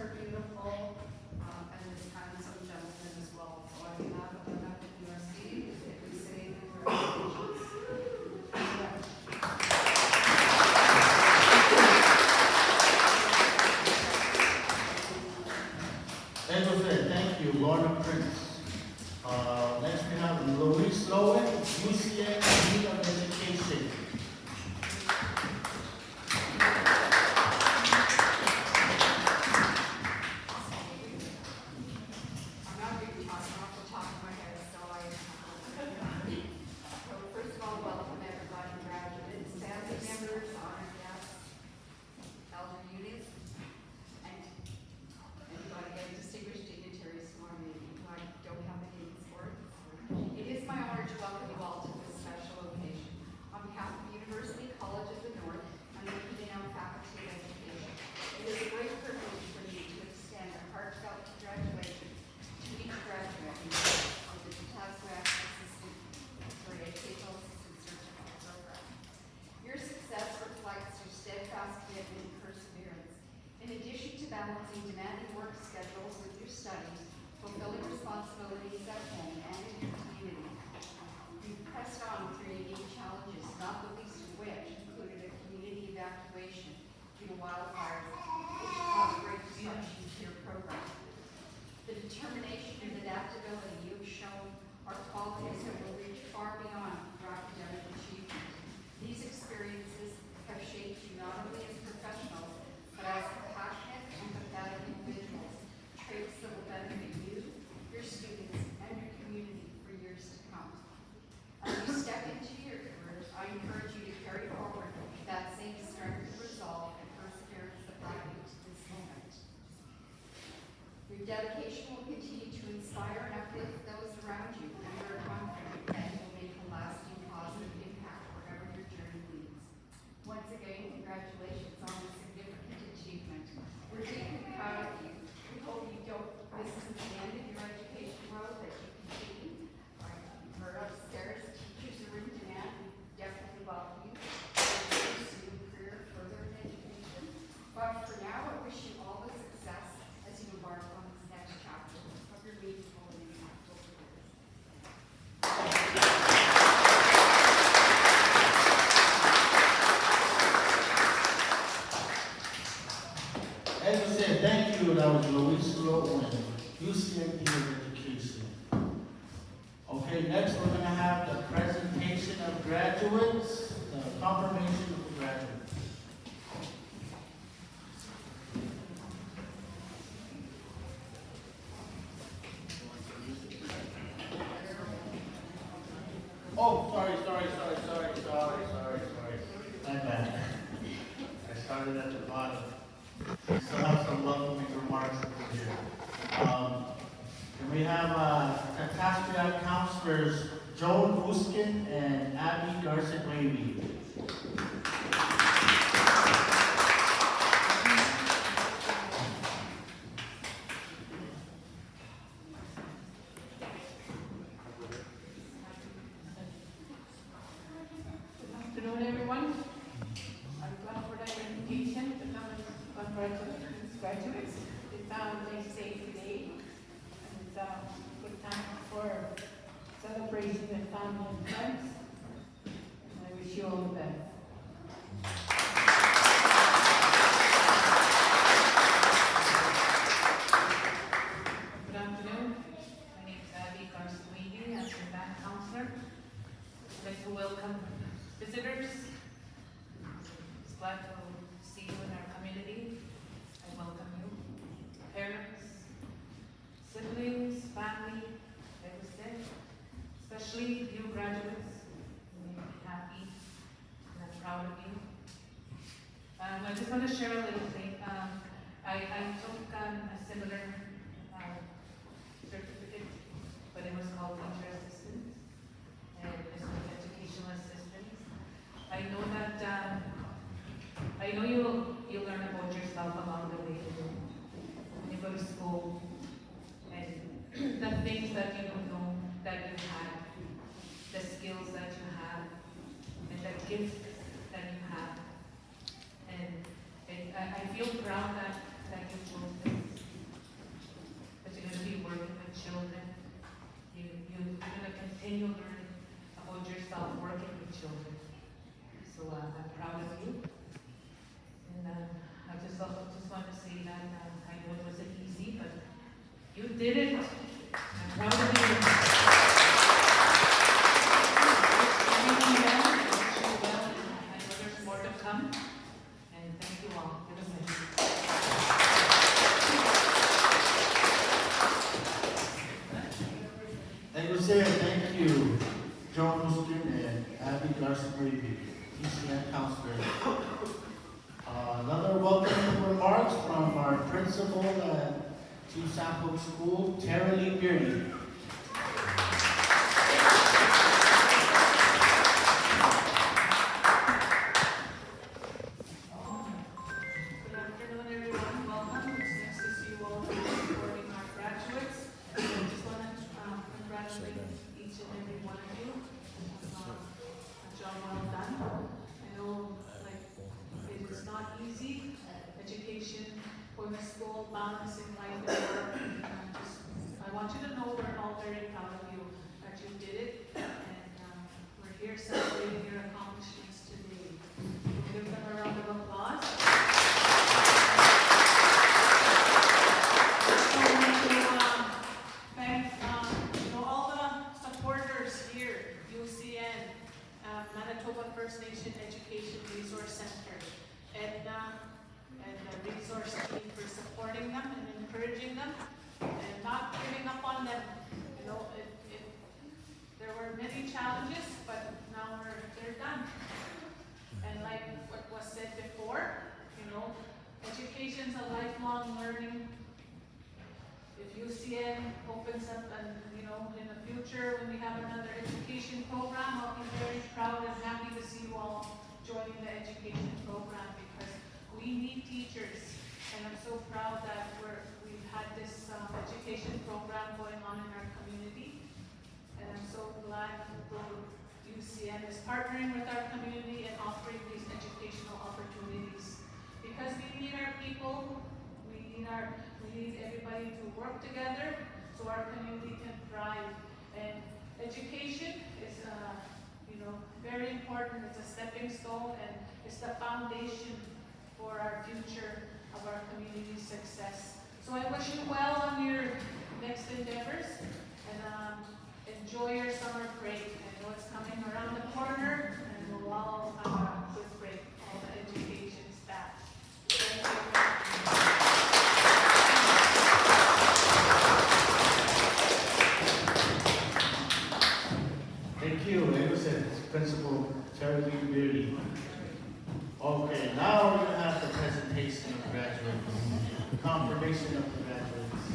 are beautiful, and there's handsome gentlemen as well. So on behalf of them at the USC, we say congratulations. Thank you, Lorna Prince. Next we have Louise Lowen, UCN Education. Balancing demanding work schedules with your studies, fulfilling responsibilities at home and in your community. You've pressed on through unique challenges, not the least of which included a community evacuation due to wildfires, which caused great disruption to your program. The determination and adaptability you've shown are qualities that will reach far beyond your academic achievement. These experiences have shaped you not only as professionals, but as compassionate, empathetic individuals, traits that will benefit you, your students, and your community for years to come. As you step into your careers, I encourage you to carry forward that same strength of resolve and perseverance that brought you to this moment. Your dedication will continue to inspire and uplift those around you, and we're confident that you will make a lasting positive impact wherever your journey leads. Once again, congratulations on this significant achievement. We're deeply proud of you. We hope this isn't the end of your education road, that you continue. We're upstairs, teachers are in demand. We definitely welcome you to pursue a career further in education. But for now, I wish you all the success as you embark on this next chapter of your meaningful and impactful careers. As I said, thank you. That was Louise Lowen, UCN Education. Okay, next we're going to have the presentation of graduates, the confirmation of graduates. Oh, sorry. My bad. I started at the bottom. We still have some welcoming remarks over here. And we have catastrophe counselors Joan Buskin and Abby Garcia-Wavy. Good afternoon, everyone. I'm glad for that invitation to come and congratulate these graduates. It's a safe day, and it's a good time for celebration with family and friends. And I wish you all the best. Good afternoon. My name is Abby Garcia-Wavy. I'm your band counselor. I'd like to welcome visitors. It's glad to see you in our community. I welcome you. Parents, siblings, family, like I said, especially you graduates. You may be happy and I'm proud of you. I just want to share a little thing. I took a similar certificate, but it was called Teacher Assistance, and this was Educational Assistance. I know that I know you'll learn about yourself along the way when you go to school, and the things that you don't know that you have, the skills that you have, and the gifts that you have, and I feel proud that you chose this. did it. I'm proud of you. Everyone well, I wish you well, and I know there's more to come. And thank you all. Give us a minute. Thank you, sir. Thank you, Joan Houston and Abby Garson-Levy, UCN counselor. Another welcoming remarks from our principal at Chief Sample School, Tara Lee Beardy. Good afternoon, everyone. Welcome. It's nice to see you all supporting our graduates. I just want to congratulate each and every one of you. A job well done. I know, like, it is not easy. Education, going to school, balancing life and work. I want you to know we're all very proud of you, that you did it. And we're here celebrating your accomplishments today. Give them a round of applause. Thank all the supporters here, UCN, Manitoba First Nation Education Resource Center, Edna, and the resource team for supporting them and encouraging them and not giving up on them. There were many challenges, but now they're done. And like what was said before, education's a lifelong learning. If UCN opens up and, in the future when we have another education program, I'll be very proud and happy to see you all joining the education program because we need teachers. And I'm so proud that we've had this education program going on in our community. And I'm so glad that UCN is partnering with our community and offering these educational opportunities. Because we need our people, we need everybody to work together so our community can thrive. And education is, very important. It's a stepping stone and it's the foundation for our future of our community's success. So I wish you well on your next endeavors and enjoy your summer break. I know it's coming around the corner and we'll all have a good break, all the education staff. Thank you. Thank you, Anderson, Principal Tara Lee Beardy. Okay, now we're going to have the presentation of graduates, confirmation of the graduates.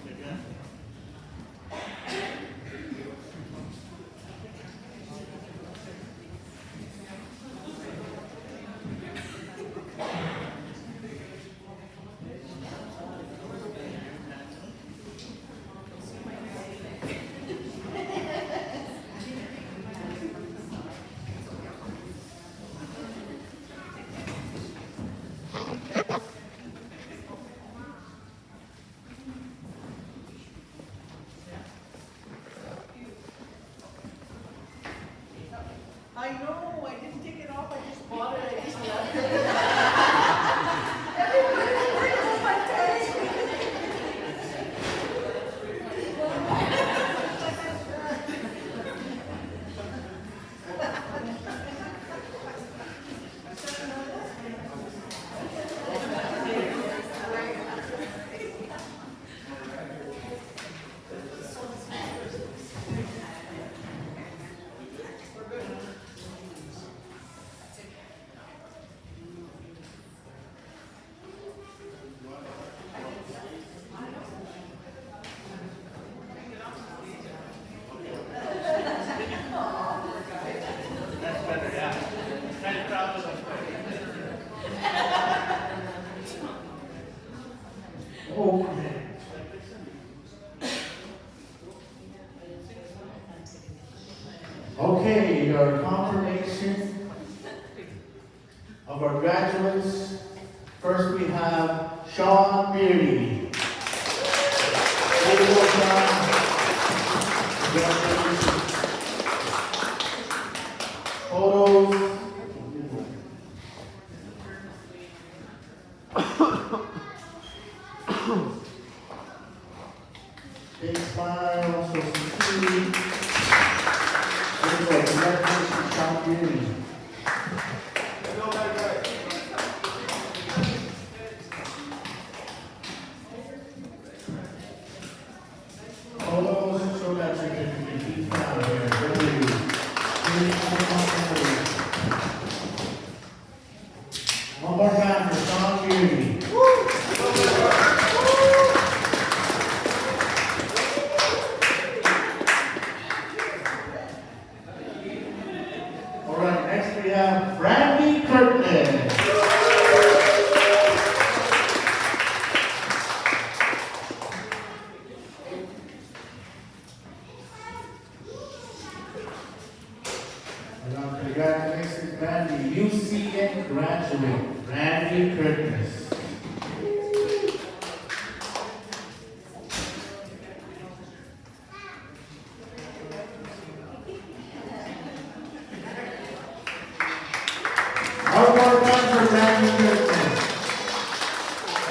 Again. I know, I didn't take it off, I just bought it, I just left it. That's better, yeah. Kind of proud of them. Okay. Okay, your confirmation of our graduates. First we have Sean Beardy. There you go, Sean. Congratulations. Photos. Big smile, Social Security. There you go. Congratulations, Sean Beauty. Photos, show that certificate. Keep down here. Very good. One more time for Sean Beauty. All right, next we have Brandy Kirkland. Congratulations, Brandy, UCN graduate, Brandy Kirkland. One more time for Brandy Kirkland.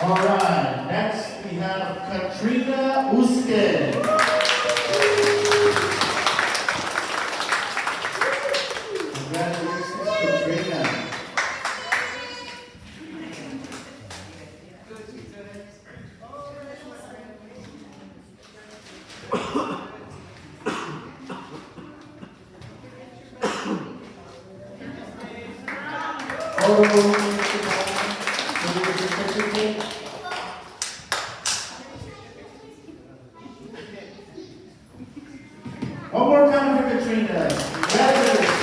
All right, next we have Katrina Uske. Congratulations, Katrina. One more time for Katrina. Congratulations.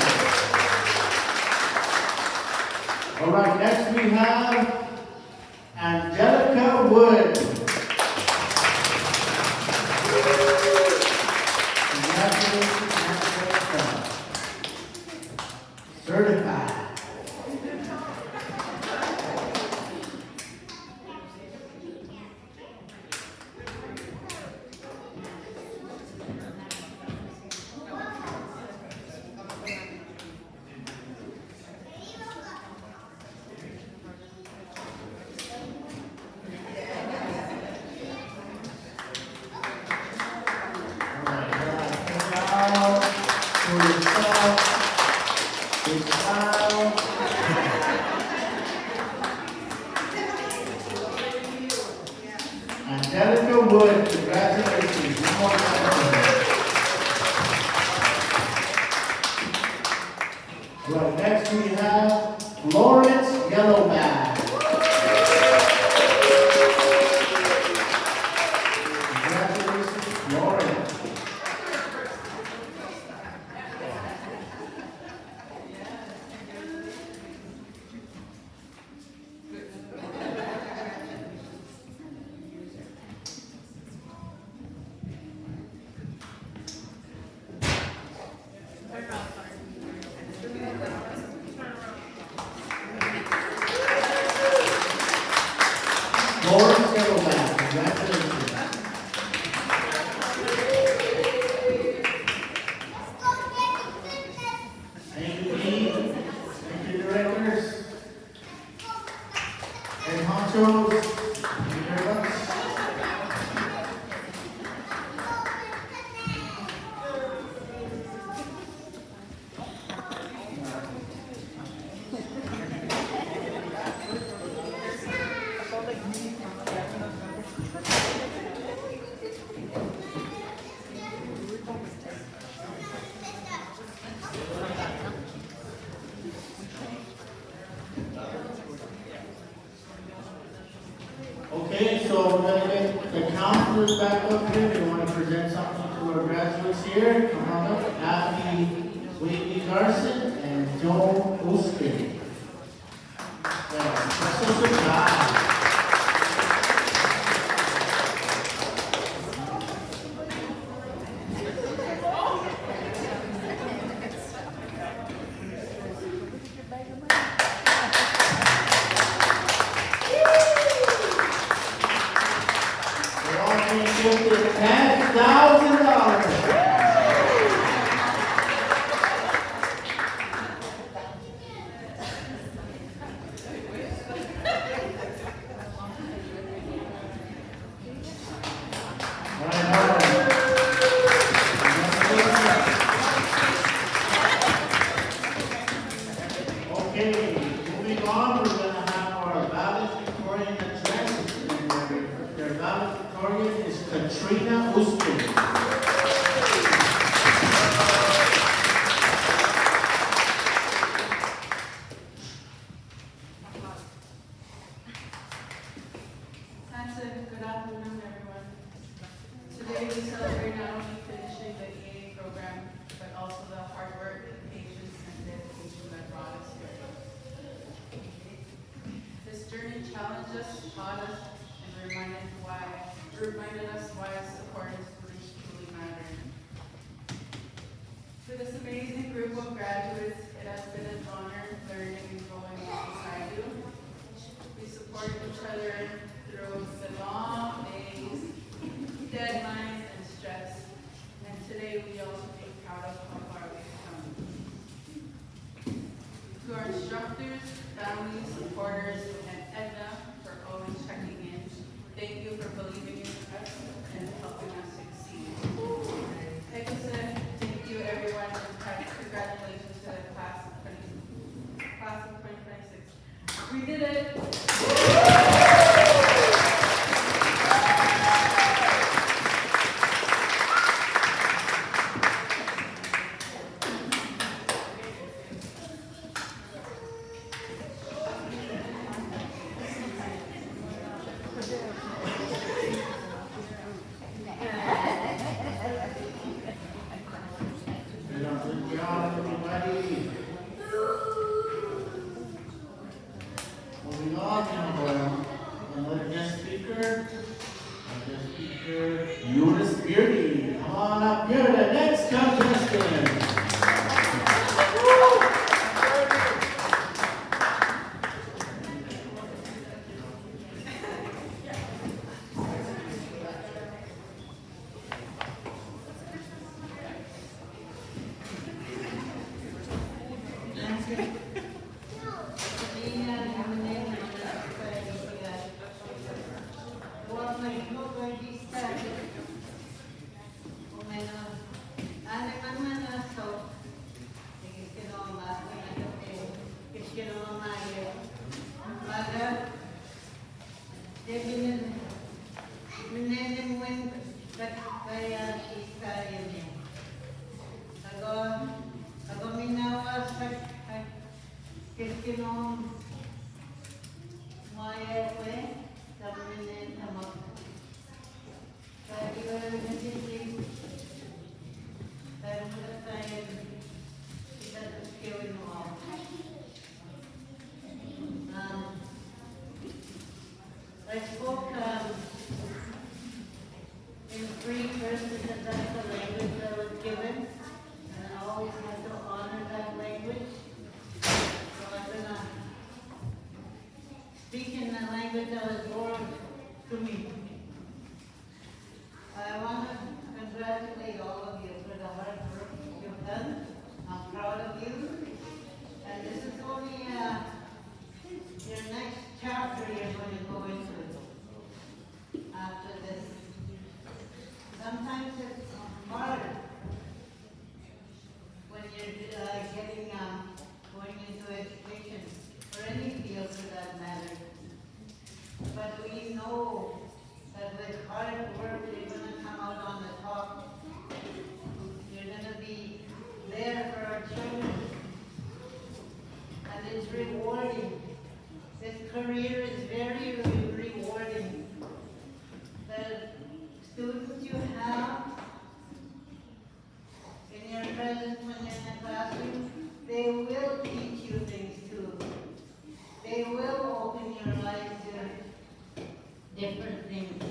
All right, next we have Angelica Wood. Congratulations, Angelica. Certified. Angelica Wood, congratulations. One more time. Right, next we have Florence Yellowback. Congratulations, Florence. Florence Yellowback, congratulations. Thank you, Dean. Thank you, directors. And honchos. Thank you very much. Okay, so we're going to get the counselors back up here. They want to present something to our graduates here. Come on up. Abby Whately Carson and Joe Uske. Yeah, that's so good. $10,000. All right. Katrina Usman. Good afternoon, everyone. Today we celebrate not only finishing the EA program, but also the hard work, patience, and dedication that brought us here. This journey challenged us, taught us, and reminded us why support and students truly matter. For this amazing group of graduates, it has been an honor learning and growing alongside you. We support each other through the long days, deadlines, and stress. And today we also be proud of how far we've come. To our instructors, families, supporters, and Edna for always checking in, thank you for believing in us and helping us succeed. Like I said, thank you everyone, and congratulations to the class of 2026. We did it! Good job, everybody. Moving on now, another guest speaker. Eunice Beardy. Come on up here, the next contestant. I spoke in three verses, and that's the language I was given, and I always had to honor that language. So I'm gonna speak in the language that was born to me. I want to congratulate all of you for the hard work you've done. I'm proud of you, and this is only your next chapter you're going to go into after this. Sometimes it's hard when you're going into education, or any field for that matter. But we know that with hard work, you're going to come out on the top. You're going to be there for our children. And it's rewarding. This career is very rewarding. The students you have in your presence when you're in the classroom, they will teach you things too. They will open your eyes to different things.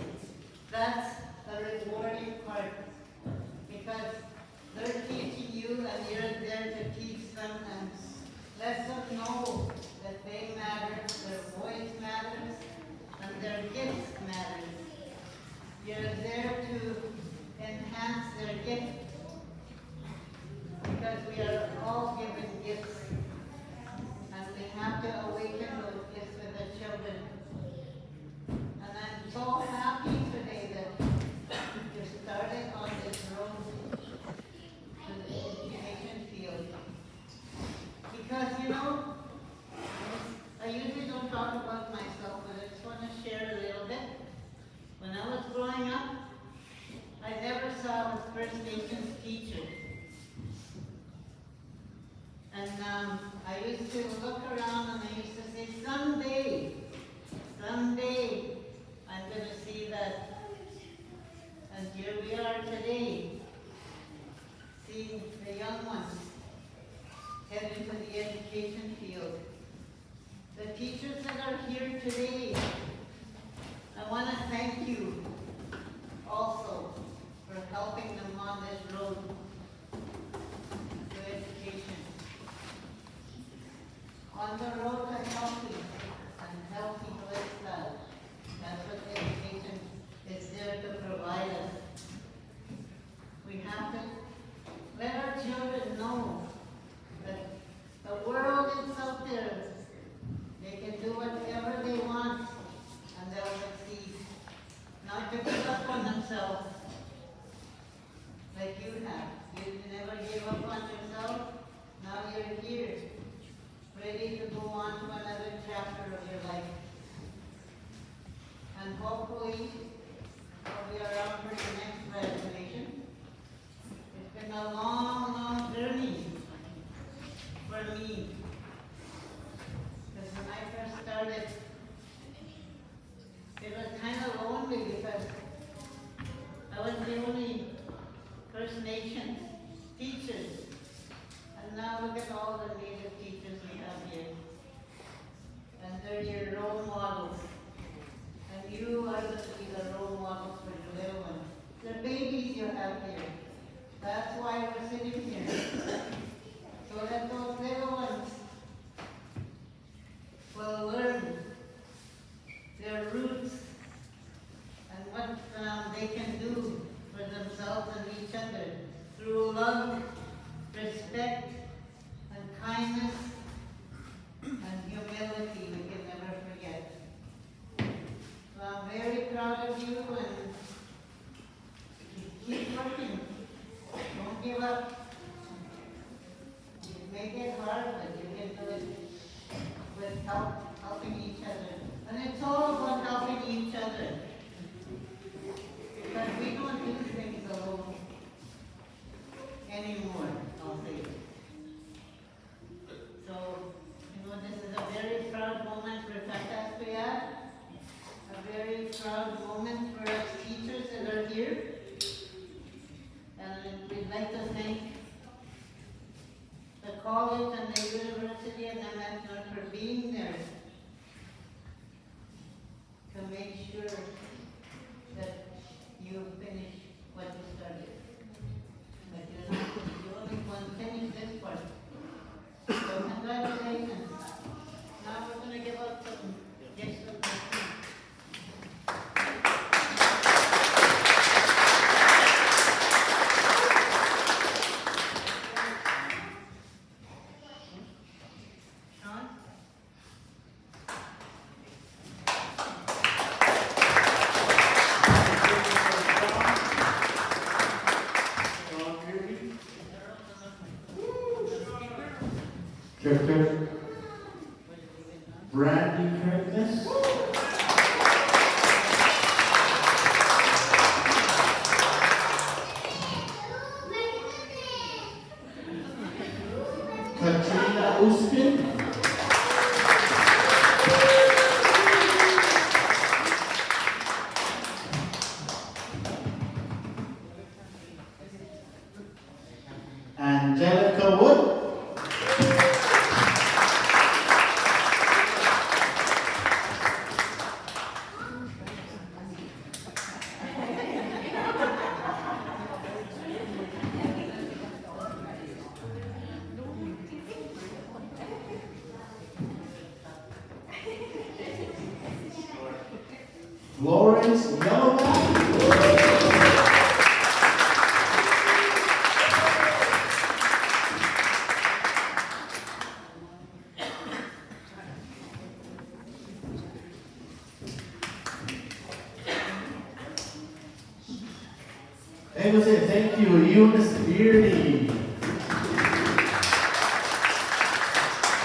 That's the rewarding part, because they're teaching you and you're there to teach them and let them know that they matter, their voice matters, and their gifts matter. You're there to enhance their gift, because we are all given gifts, and we have to awaken those gifts with the children. And I'm so happy today that you started on this road to the education field. Because, you know, I usually don't talk about myself, but I just want to share a little bit. When I was growing up, First Nations teachers. And I used to look around and I used to say, someday I'm going to see that. And here we are today, seeing the young ones head into the education field. The teachers that are here today, I want to thank you also for helping them on this road to education. On the road to healthy and healthy lifestyle. That's what education is there to provide us. We have to let our children know that the world is out there. They can do whatever they want and they'll succeed. Not to give up on themselves like you have. You never gave up on yourself. Now you're here, ready to go on to another chapter of your life. And hopefully, we are on for the next graduation. It's been a long, long journey for me. Because when I first started, it was kind of lonely because I was the only First Nations teachers. And now look at all the Native teachers we have here. And they're your role models. And you are going to be the role models for your little ones. The babies you have here. That's why we're sitting here. So that those little ones will learn their roots and what they can do for themselves and each other through love, respect, and kindness, and humility we can never forget. So I'm very proud of you and keep working. Don't give up. It may get hard, but you can do it with helping each other. And it's all about helping each other. Because we don't do things alone anymore, I'll say. So, this is a very proud moment for Takaspia, a very proud moment for us teachers that are here. And we'd like to thank the college and the university and the National for being there to make sure that you finish what you started. But you're not the only one finish this part. So congratulations. Now we're going to give out some gifts of the Sean? Dr. Brandy Curtis. Katrina Uskin. Angelica Wood. Lawrence Yellowback. They will say thank you, Eunice Beardy.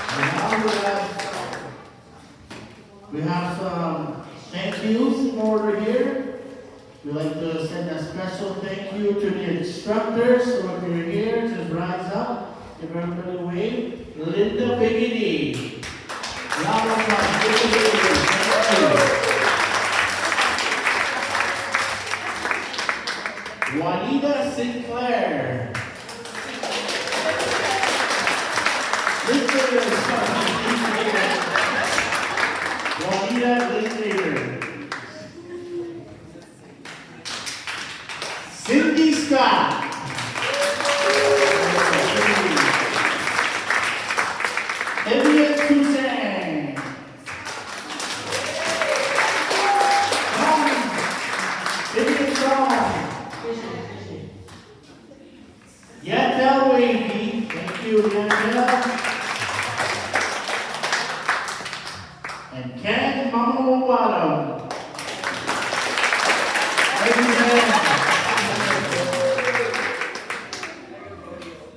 And now we have some thank yous over here. We'd like to send a special thank you to the instructors. So if you're here, just rise up, give everybody a wave. Linda Biggity. Round of applause. Linda Biggity. Thank you. Juanita Sinclair. Juanita Lindater. Cindy Scott. Elliot Toussaint. Vivian Strong. Yatel Wavy. Thank you, Yatel. And Ken Mamawada.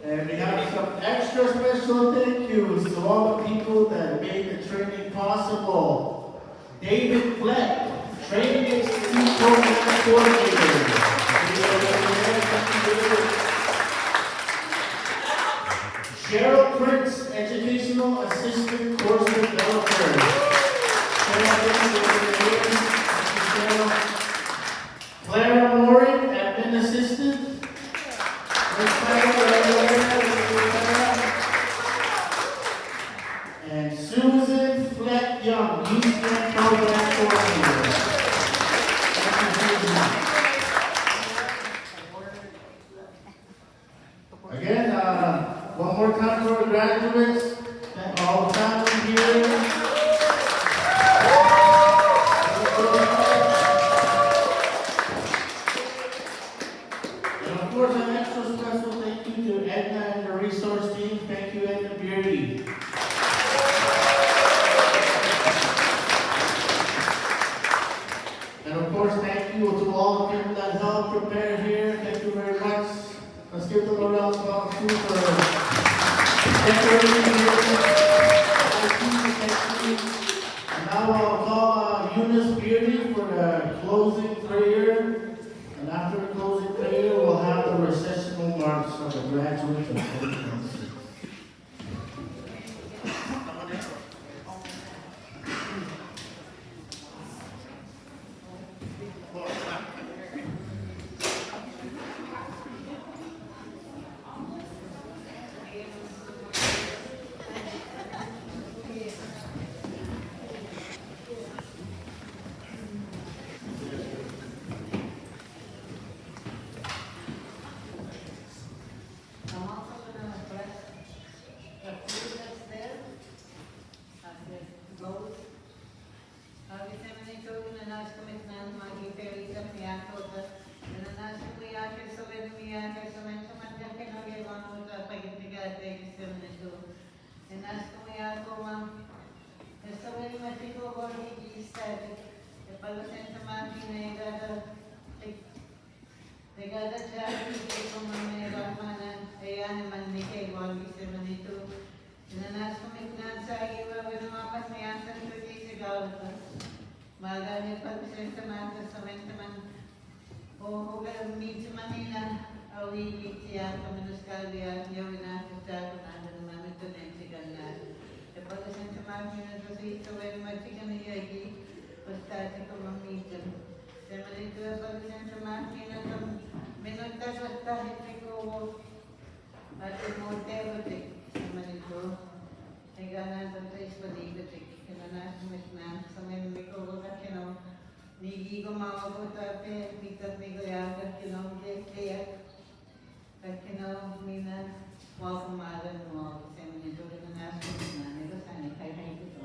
And we have some extra special thank yous to all the people that made the training possible. David Fleck, Training Institute Program Coordinator. Cheryl Prince, Educational Assistant Course Developer. Clara Morin, Admin Assistant. And Susan Fleck Young, UCN Program Coordinator. Again, one more time for the graduates, and all the family here. And of course, an extra special thank you to Edna and the resource team. Thank you, Edna Beardy. And of course, thank you to all the people that helped prepare here. Thank you very much. Let's give them a round of applause for decorating here. And now I'll call Eunice Beardy for the closing prayer. And after the closing prayer, we'll have the recessional marks of the graduates of 2026. I'm also gonna bless the food that's there, as it goes. Avete menito na nas komitnan magi perita miyakota, na nas kumiyake sa miyake sa mensa manjan kinagewano sa pagitigate sa menito. Na nas kumiyako mam, sa meni matiko gori istad, e palasen tamati na igada Negada jari ko mame ramana ayan manike wagi se manito nanas komitnan sa iwa winapan mayantan ko kay sigawta magani pagsen tamanta sa mentaman o ugal meet manila awi tiya kamanus kalya yawina ta ko nanda naman ito nensigan na e pagsen tamanta na to si to wen matigan yagi basta ko mamitan Semanito pagsen tamanta na Minuntas at kahit ko at immortality sa manito ay ganan sa isbaligatik kinanas mitna sa minumiko at nigi ko makaputa pe pikat ni goyagat dek at mina wakumalan mo sa manito kinanas mitna nito sani kay ko to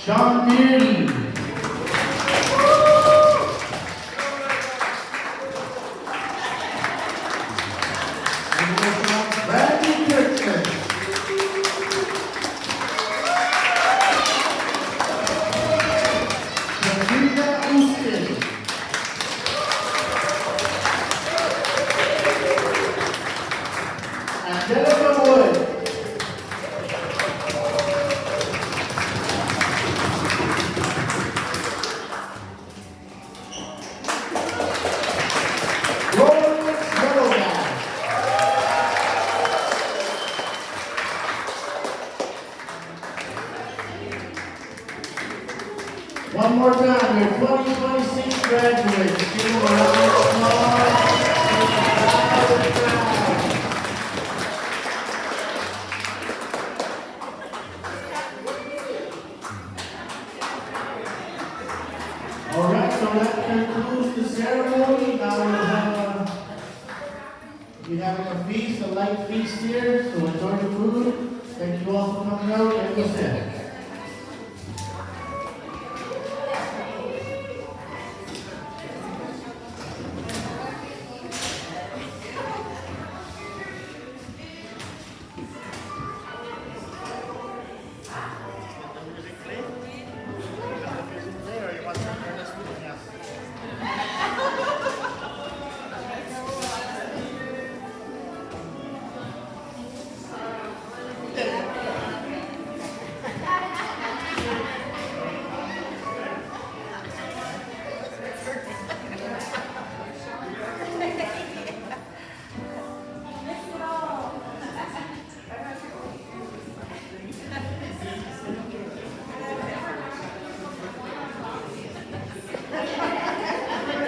Sean Beardy. Bradley Kirkman. Katrina Houston. Angelica Wood. Lawrence Meadowman. One more time, your 2026 graduates. Give them a round of applause. All right, so that concludes the ceremony. Now we're having a feast, a light feast here, so enjoy the food. Thank you all for coming out and listen.